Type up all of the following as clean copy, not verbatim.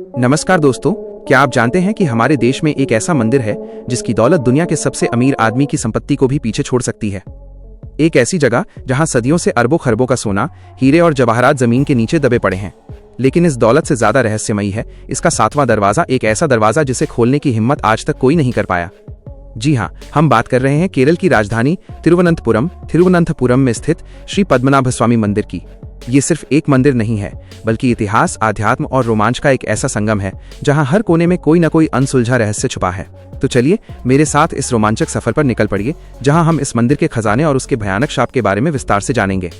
नमस्कार दोस्तों, क्या आप जानते हैं कि हमारे देश में एक ऐसा मंदिर है जिसकी दौलत दुनिया के सबसे अमीर आदमी की संपत्ति को भी पीछे छोड़ सकती है। एक ऐसी जगह जहां सदियों से अरबों खरबों का सोना, हीरे और जवाहरात जमीन के नीचे दबे पड़े हैं। लेकिन इस दौलत से ज्यादा रहस्यमयी है इसका 7वां दरवाजा, एक ऐसा दरवाजा जिसे खोलने की हिम्मत आज तक कोई नहीं कर पाया। जी हाँ, हम बात कर रहे हैं केरल की राजधानी तिरुवनंतपुरम में स्थित श्री पद्मनाभ स्वामी मंदिर की। ये सिर्फ एक मंदिर नहीं है, बल्कि इतिहास, आध्यात्म और रोमांच का एक ऐसा संगम है जहां हर कोने में कोई न कोई अनसुलझा रहस्य छुपा है। तो चलिए मेरे साथ इस रोमांचक सफर पर निकल पड़िए, जहां हम इस मंदिर के खजाने और उसके भयानक शाप के बारे में विस्तार से जानेंगे।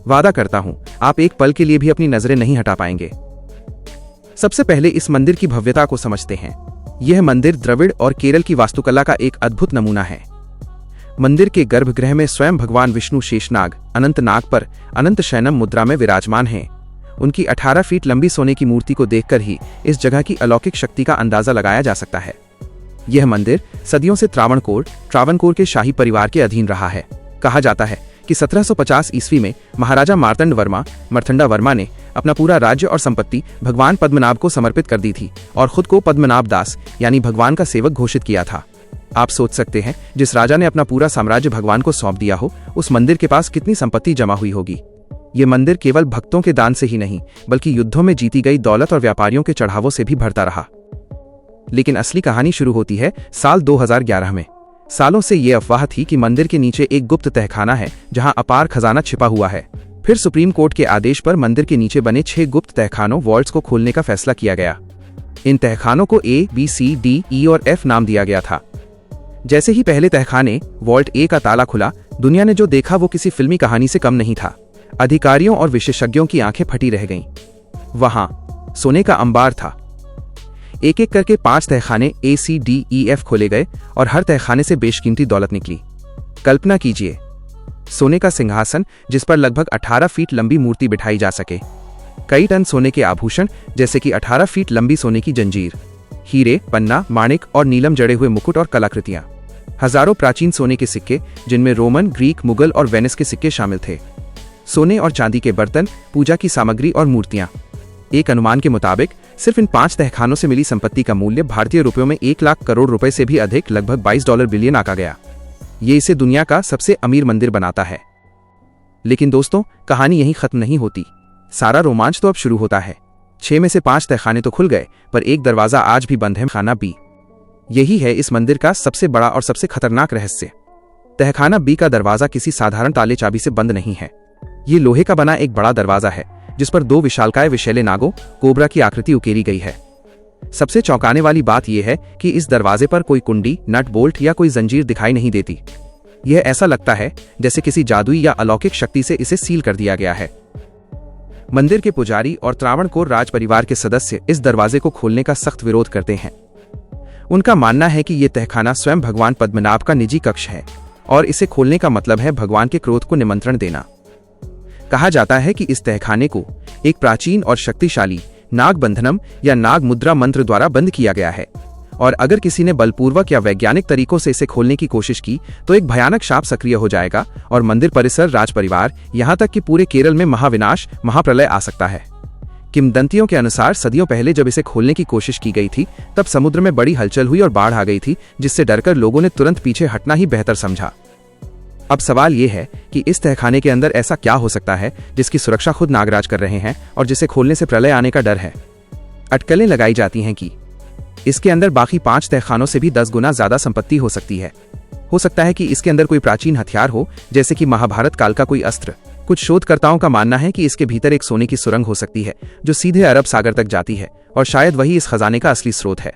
वादा करता हूं, आप एक पल के लिए भी अपनी नजरें नहीं हटा पाएंगे। सबसे पहले इस मंदिर की भव्यता को समझते हैं। यह मंदिर द्रविड़ और केरल की वास्तुकला का एक अद्भुत नमूना है। मंदिर के गर्भगृह में स्वयं भगवान विष्णु शेषनाग अनंत नाग पर अनंत शयनम मुद्रा में विराजमान हैं। उनकी 18 फीट लंबी सोने की मूर्ति को देखकर ही इस जगह की अलौकिक शक्ति का अंदाजा लगाया जा सकता है। यह मंदिर सदियों से त्रावणकोर के शाही परिवार के अधीन रहा है। कहा जाता है कि 1750 ईस्वी में महाराजा मार्तंडा वर्मा ने अपना पूरा राज्य और संपत्ति भगवान पद्मनाभ को समर्पित कर दी थी और खुद को पद्मनाभ दास यानी भगवान का सेवक घोषित किया था। आप सोच सकते हैं, जिस राजा ने अपना पूरा साम्राज्य भगवान को सौंप दिया हो, उस मंदिर के पास कितनी संपत्ति जमा हुई होगी। ये मंदिर केवल भक्तों के दान से ही नहीं, बल्कि युद्धों में जीती गई दौलत और व्यापारियों के चढ़ावों से भी भरता रहा। लेकिन असली कहानी शुरू होती है साल 2011 में। सालों से ये अफवाह थी कि मंदिर के नीचे एक गुप्त तहखाना है जहां अपार खजाना छिपा हुआ है। फिर सुप्रीम कोर्ट के आदेश पर मंदिर के नीचे बने 6 गुप्त तहखानों वॉल्ट्स को खोलने का फैसला किया गया। इन तहखानों को A, B, C, D, E और F नाम दिया गया था। जैसे ही पहले तहखाने वॉल्ट A का ताला खुला, दुनिया ने जो देखा वो किसी फिल्मी कहानी से कम नहीं था। अधिकारियों और विशेषज्ञों की आंखें फटी रह गईं। वहां सोने का अंबार था। एक एक करके 5 तहखाने A, C, D, E, F खोले गए और हर तहखाने से बेशकीमती दौलत निकली। कल्पना कीजिए, सोने का सिंहासन जिस पर लगभग 18 फीट लंबी मूर्ति बिठाई जा सके, कई टन सोने के आभूषण जैसे कि 18 फीट लंबी सोने की जंजीर, हीरे, पन्ना, माणिक और नीलम जड़े हुए मुकुट और कलाकृतियां, हजारों प्राचीन सोने के सिक्के जिनमें रोमन, ग्रीक, मुगल और वेनिस के सिक्के शामिल थे, सोने और चांदी के बर्तन, पूजा की सामग्री और मूर्तियां। एक अनुमान के मुताबिक सिर्फ इन 5 तहखानों से मिली संपत्ति का मूल्य भारतीय रुपयों में 1 लाख करोड़ रुपए से भी अधिक, लगभग $22 बिलियन आका गया। ये इसे दुनिया का सबसे अमीर मंदिर बनाता है। लेकिन दोस्तों, कहानी यहीं खत्म नहीं होती। सारा रोमांच तो अब शुरू होता है। 6 में से 5 तहखाने तो खुल गए, पर एक दरवाजा आज भी बंद है, खाना B। यही है इस मंदिर का सबसे बड़ा और सबसे खतरनाक रहस्य। तहखाना B का दरवाजा किसी साधारण ताले चाबी से बंद नहीं है। ये लोहे का बना एक बड़ा दरवाजा है जिस पर 2 विशालकाय विषैले नागों, कोबरा की आकृति उकेरी गई है। सबसे चौंकाने वाली बात यह है कि इस दरवाजे पर कोई कुंडी, नट बोल्ट या कोई जंजीर दिखाई नहीं देती। यह ऐसा लगता है जैसे किसी जादुई या अलौकिक शक्ति से इसे सील कर दिया गया है। मंदिर के पुजारी और त्रावणकोर राज परिवार के सदस्य इस दरवाजे को खोलने का सख्त विरोध करते हैं। उनका मानना है कि यह तहखाना स्वयं भगवान पद्मनाभ का निजी कक्ष है और इसे खोलने का मतलब है भगवान के क्रोध को निमंत्रण देना। कहा जाता है कि इस तहखाने को एक प्राचीन और शक्तिशाली नाग बंधनम या नाग मुद्रा मंत्र द्वारा बंद किया गया है, और अगर किसी ने बलपूर्वक या वैज्ञानिक तरीकों से इसे खोलने की कोशिश की तो एक भयानक शाप सक्रिय हो जाएगा और मंदिर परिसर, राज परिवार, यहां तक कि पूरे केरल में महाविनाश, महाप्रलय आ सकता है। किंवदंतियों के अनुसार सदियों पहले जब इसे खोलने की कोशिश की गई थी, तब समुद्र में बड़ी हलचल हुई और बाढ़ आ गई थी, जिससे डरकर लोगों ने तुरंत पीछे हटना ही बेहतर समझा। अब सवाल यह है कि इस तहखाने के अंदर ऐसा क्या हो सकता है जिसकी सुरक्षा खुद नागराज कर रहे हैं और जिसे खोलने से प्रलय आने का डर है। अटकलें लगाई जाती हैं कि इसके अंदर बाकी 5 तहखानों से भी 10 गुना ज्यादा संपत्ति हो सकती है। हो सकता है कि इसके अंदर कोई प्राचीन हथियार हो, जैसे कि महाभारत काल का कोई अस्त्र। कुछ शोधकर्ताओं का मानना है कि इसके भीतर एक सोने की सुरंग हो सकती है जो सीधे अरब सागर तक जाती है, और शायद वही इस खजाने का असली स्रोत है।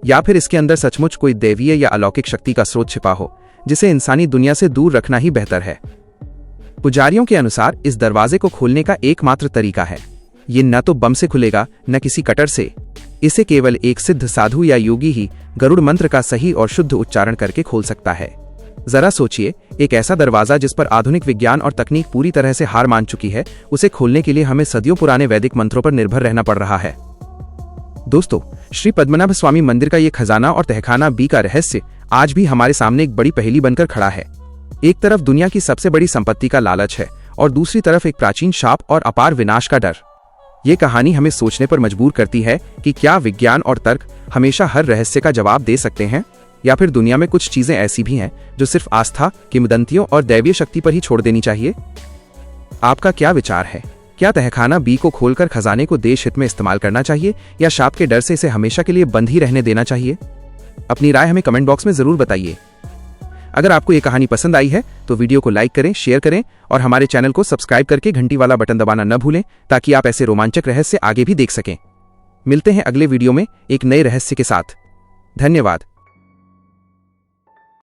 या फिर इसके अंदर सचमुच कोई दैवीय या अलौकिक शक्ति का स्रोत छिपा हो, जिसे इंसानी दुनिया से दूर रखना ही बेहतर है। पुजारियों के अनुसार इस दरवाजे को खोलने का एकमात्र तरीका है। ये न तो बम से खुलेगा, न किसी कटर से। इसे केवल एक सिद्ध साधु या योगी ही गरुड़ मंत्र का सही और शुद्ध उच्चारण करके खोल सकता है। जरा सोचिए, एक ऐसा दरवाजा जिस पर आधुनिक विज्ञान और तकनीक पूरी तरह से हार मान चुकी है, उसे खोलने के लिए हमें सदियों पुराने वैदिक मंत्रों पर निर्भर रहना पड़ रहा है। दोस्तों, श्री पद्मनाभ स्वामी मंदिर का ये खजाना और तहखाना B का रहस्य आज भी हमारे सामने एक बड़ी पहेली बनकर खड़ा है। एक तरफ दुनिया की सबसे बड़ी संपत्ति का लालच है और दूसरी तरफ एक प्राचीन शाप और अपार विनाश का डर। ये कहानी हमें सोचने पर मजबूर करती है कि क्या विज्ञान और तर्क हमेशा हर रहस्य का जवाब दे सकते हैं, या फिर दुनिया में कुछ चीजें ऐसी भी हैं जो सिर्फ आस्था, किंवदंतियों और दैवीय शक्ति पर ही छोड़ देनी चाहिए। आपका क्या विचार है? क्या तहखाना बी को खोलकर खजाने को देश हित में इस्तेमाल करना चाहिए, या शाप के डर से इसे हमेशा के लिए बंद ही रहने देना चाहिए? अपनी राय हमें कमेंट बॉक्स में जरूर बताइए। अगर आपको ये कहानी पसंद आई है तो वीडियो को लाइक करें, शेयर करें और हमारे चैनल को सब्सक्राइब करके घंटी वाला बटन दबाना न भूलें, ताकि आप ऐसे रोमांचक रहस्य आगे भी देख सकें। मिलते हैं अगले वीडियो में एक नए रहस्य के साथ। धन्यवाद।